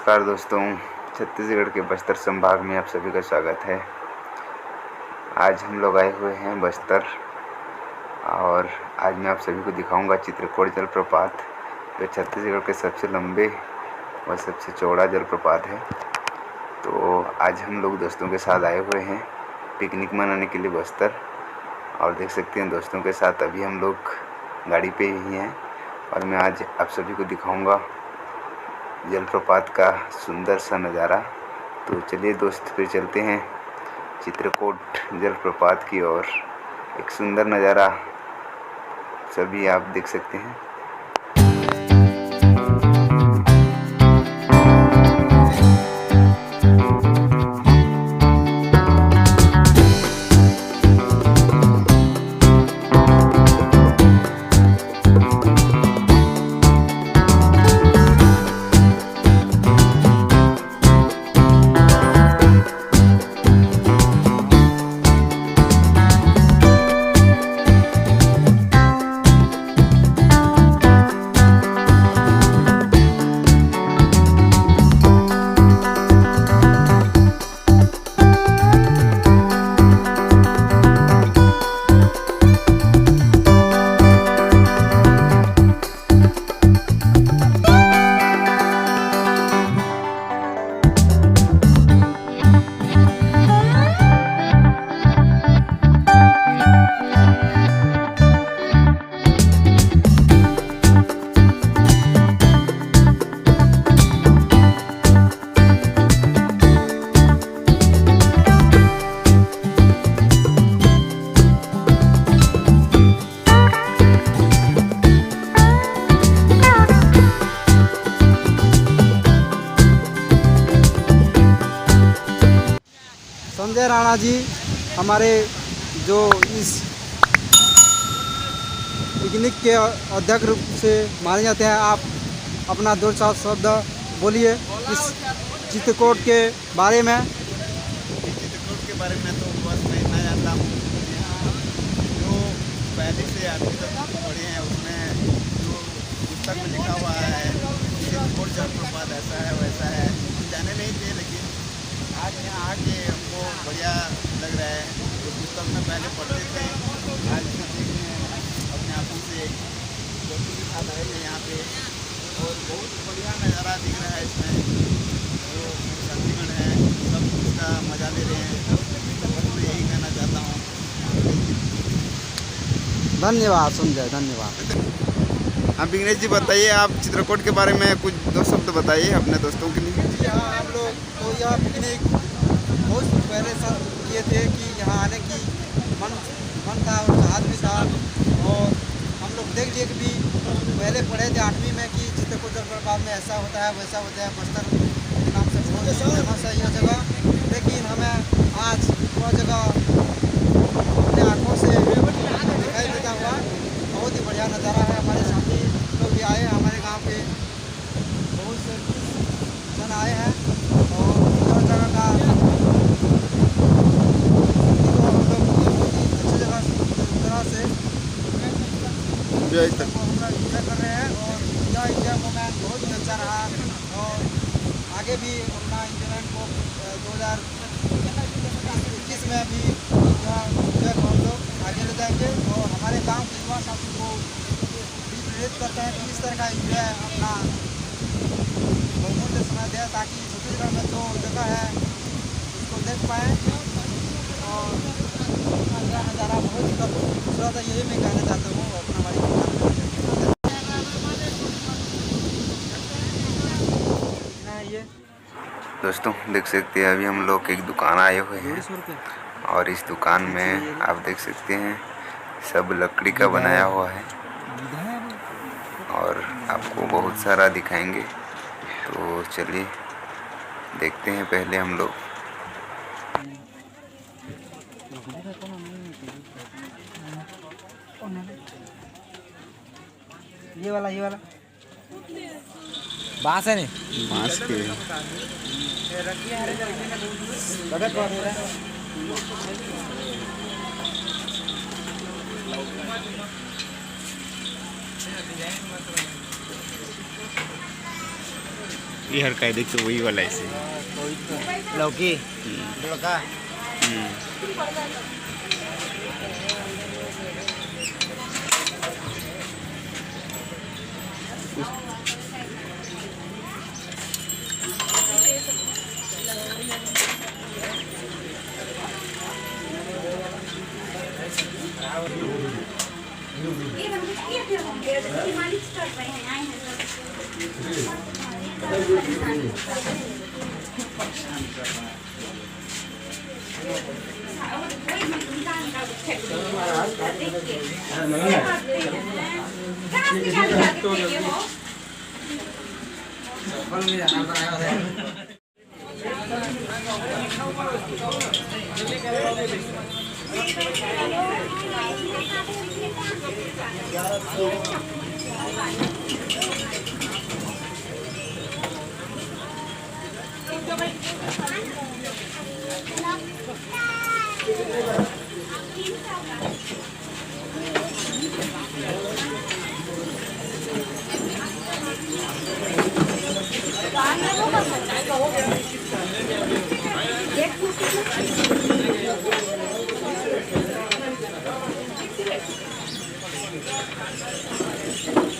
नमस्कार दोस्तों, छत्तीसगढ़ के बस्तर संभाग में आप सभी का स्वागत है। आज हम लोग आए हुए हैं बस्तर और आज मैं आप सभी को दिखाऊंगा चित्रकोट जलप्रपात, जो छत्तीसगढ़ के सबसे लंबे व सबसे चौड़ा जलप्रपात है। तो आज हम लोग दोस्तों के साथ आए हुए हैं पिकनिक मनाने के लिए बस्तर, और देख सकते हैं दोस्तों के साथ अभी हम लोग गाड़ी पे ही हैं और मैं आज आप सभी को दिखाऊंगा जलप्रपात का सुंदर सा नज़ारा। तो चलिए दोस्त, फिर चलते हैं चित्रकोट जलप्रपात की ओर। एक सुंदर नज़ारा सभी आप देख सकते हैं। संजय राणा जी हमारे जो इस पिकनिक के अध्यक्ष रूप से माने जाते हैं। आप अपना 2-4 शब्द बोलिए इस चित्रकोट के बारे में। चित्रकोट के बारे में तो बस मैं इतना जानता हूँ, यहाँ जो पहले से आदमी तक पढ़े हैं उसमें जो पुस्तक में लिखा हुआ है चित्रकोट जलप्रपात ऐसा है वैसा है, हम जाने नहीं थे, लेकिन आज यहाँ आके हमको बढ़िया लग रहा है। जो पुस्तक में पहले पढ़ते थे आज देख रहे हैं अपने आंखों से, दोस्तों के साथ आए थे यहाँ पे और बहुत बढ़िया नज़ारा दिख रहा है। इसमें जो साथीगण है सब इसका मज़ा ले रहे हैं, बस मैं यही कहना चाहता हूँ। धन्यवाद संजय, धन्यवाद। हाँ विघ्नेश जी, बताइए आप चित्रकोट के बारे में कुछ 2 शब्द बताइए अपने दोस्तों के लिए। यहाँ हम लोग तो यह पिकनिक बहुत पहले से किए थे कि यहाँ आने की मन था और चाहत भी था, और हम लोग देख लिए कि भी पहले पढ़े थे 8वीं में कि चित्रकोट जलप्रपात में ऐसा होता है वैसा होता है, बस्तर के नाम से बहुत फेमस है यह जगह। लेकिन हमें आज वह जगह अपने आँखों से दिखाई देता हुआ बहुत ही बढ़िया नज़ारा है। हमारे साथी लोग भी आए हैं, हमारे गाँव के बहुत से जन आए हैं और यह जगह का अच्छी जगह तरह से हम लोग इंजॉय कर रहे हैं और यह इंजॉय मोमेंट बहुत ही अच्छा रहा। और आगे भी अपना इंजॉयमेंट को 2021 में भी यह इंजॉय को हम लोग आगे ले जाएंगे और हमारे गांव के युवा साथी को भी प्रेरित करते हैं कि इस तरह का इंजॉय अपना बहुमूल्य समय दें, ताकि छत्तीसगढ़ में जो जगह है उसको देख पाएँ और नज़ारा बहुत ही खूबसूरत है। यही मैं कहना चाहता हूँ अपना हमारी ये दोस्तों देख सकते हैं अभी हम लोग एक दुकान आए हुए हैं और इस दुकान में आप देख सकते हैं सब लकड़ी का बनाया हुआ है और आपको बहुत सारा दिखाएंगे। तो चलिए देखते हैं पहले हम लोग। ये वाला बांस है नहीं, बांस के ये हर का देख तो वही वाला ऐसे लौकी लौका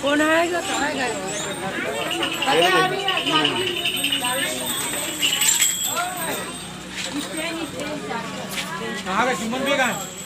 कौन आएगा तो आएगा कहाँ का चुम्बन भी कहाँ